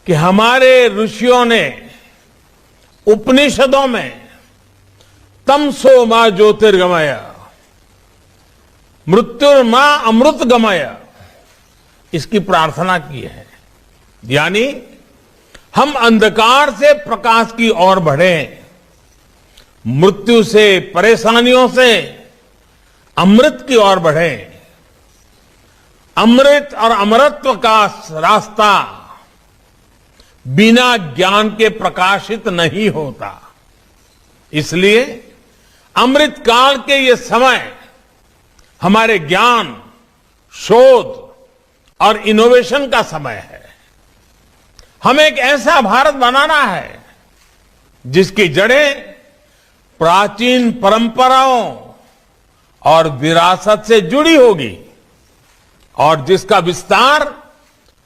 कि हमारे ऋषियों ने उपनिषदों में तमसो मां ज्योतिर्गमय, मृत्युर्मा अमृत गमय, इसकी प्रार्थना की है। यानी हम अंधकार से प्रकाश की ओर बढ़ें, मृत्यु से, परेशानियों से अमृत की ओर बढ़ें। अमृत और अमरत्व का रास्ता बिना ज्ञान के प्रकाशित नहीं होता। इसलिए अमृत काल के ये समय हमारे ज्ञान, शोध और इनोवेशन का समय है। हमें एक ऐसा भारत बनाना है जिसकी जड़ें प्राचीन परंपराओं और विरासत से जुड़ी होगी और जिसका विस्तार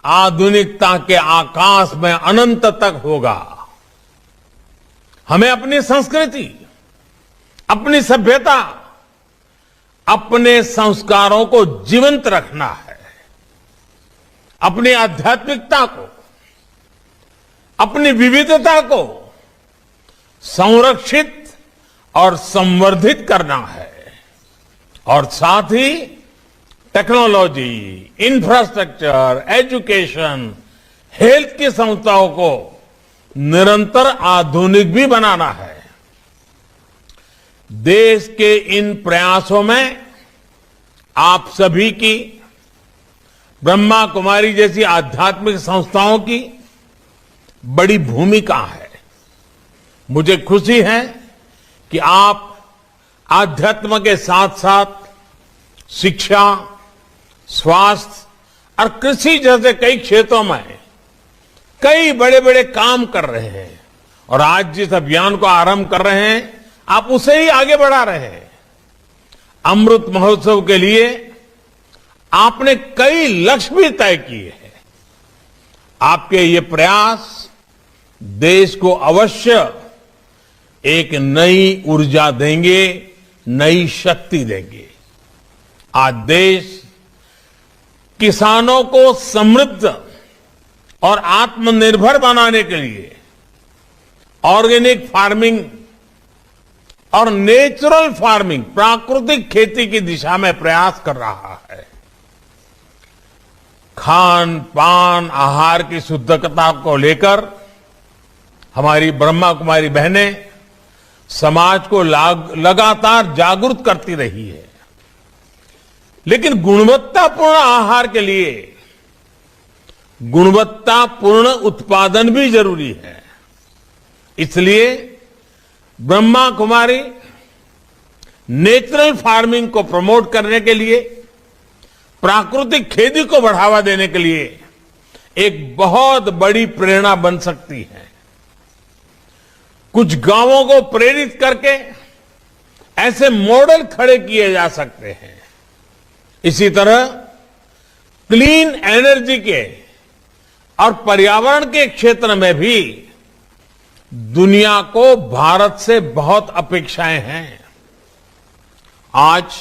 आधुनिकता के आकाश में अनंत तक होगा। हमें अपनी संस्कृति, अपनी सभ्यता, अपने संस्कारों को जीवंत रखना है। अपनी आध्यात्मिकता को, अपनी विविधता को संरक्षित और संवर्धित करना है और साथ ही टेक्नोलॉजी, इंफ्रास्ट्रक्चर, एजुकेशन, हेल्थ की संस्थाओं को निरंतर आधुनिक भी बनाना है। देश के इन प्रयासों में आप सभी की, ब्रह्मा कुमारी जैसी आध्यात्मिक संस्थाओं की बड़ी भूमिका है। मुझे खुशी है कि आप आध्यात्म के साथ साथ शिक्षा, स्वास्थ्य और कृषि जैसे कई क्षेत्रों में कई बड़े बड़े काम कर रहे हैं और आज जिस अभियान को आरंभ कर रहे हैं आप उसे ही आगे बढ़ा रहे हैं। अमृत महोत्सव के लिए आपने कई लक्ष्य भी तय किए हैं। आपके ये प्रयास देश को अवश्य एक नई ऊर्जा देंगे, नई शक्ति देंगे। आज देश किसानों को समृद्ध और आत्मनिर्भर बनाने के लिए ऑर्गेनिक फार्मिंग और नेचुरल फार्मिंग, प्राकृतिक खेती की दिशा में प्रयास कर रहा है। खान पान, आहार की शुद्धता को लेकर हमारी ब्रह्मा कुमारी बहनें समाज को लगातार जागरूक करती रही है। लेकिन गुणवत्तापूर्ण आहार के लिए गुणवत्तापूर्ण उत्पादन भी जरूरी है। इसलिए ब्रह्मा कुमारी नेचुरल फार्मिंग को प्रमोट करने के लिए, प्राकृतिक खेती को बढ़ावा देने के लिए एक बहुत बड़ी प्रेरणा बन सकती है। कुछ गांवों को प्रेरित करके ऐसे मॉडल खड़े किए जा सकते हैं। इसी तरह क्लीन एनर्जी के और पर्यावरण के क्षेत्र में भी दुनिया को भारत से बहुत अपेक्षाएं हैं। आज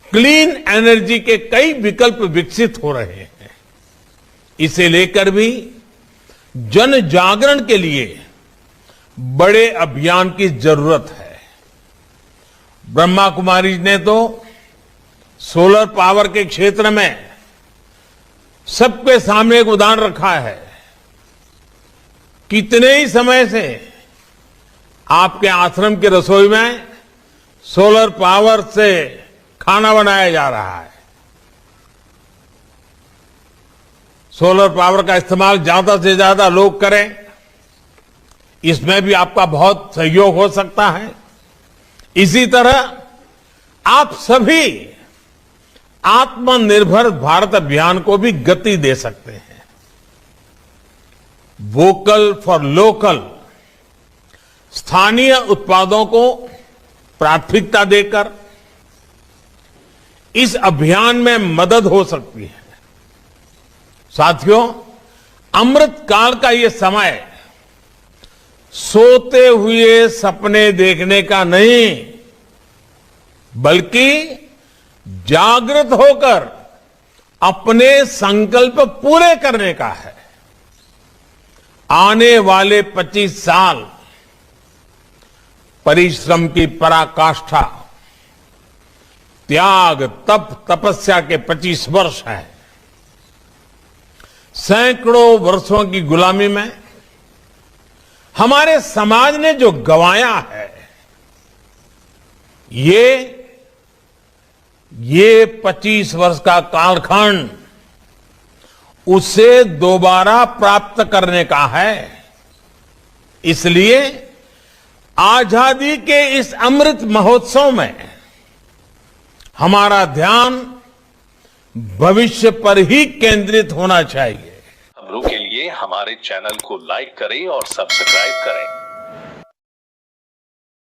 क्लीन एनर्जी के कई विकल्प विकसित हो रहे हैं। इसे लेकर भी जन जागरण के लिए बड़े अभियान की जरूरत है। ब्रह्मा कुमारी ने तो सोलर पावर के क्षेत्र में सबके सामने एक उदाहरण रखा है। कितने ही समय से आपके आश्रम की रसोई में सोलर पावर से खाना बनाया जा रहा है। सोलर पावर का इस्तेमाल ज्यादा से ज्यादा लोग करें, इसमें भी आपका बहुत सहयोग हो सकता है। इसी तरह आप सभी आत्मनिर्भर भारत अभियान को भी गति दे सकते हैं। वोकल फॉर लोकल, स्थानीय उत्पादों को प्राथमिकता देकर इस अभियान में मदद हो सकती है। साथियों, अमृत काल का ये समय सोते हुए सपने देखने का नहीं, बल्कि जागृत होकर अपने संकल्प पूरे करने का है। आने वाले 25 साल परिश्रम की पराकाष्ठा, त्याग, तप, तपस्या के 25 वर्ष हैं। सैकड़ों वर्षों की गुलामी में हमारे समाज ने जो गंवाया है, ये 25 वर्ष का कालखंड उसे दोबारा प्राप्त करने का है। इसलिए आजादी के इस अमृत महोत्सव में हमारा ध्यान भविष्य पर ही केंद्रित होना चाहिए। खबरों के लिए हमारे चैनल को लाइक करें और सब्सक्राइब करें।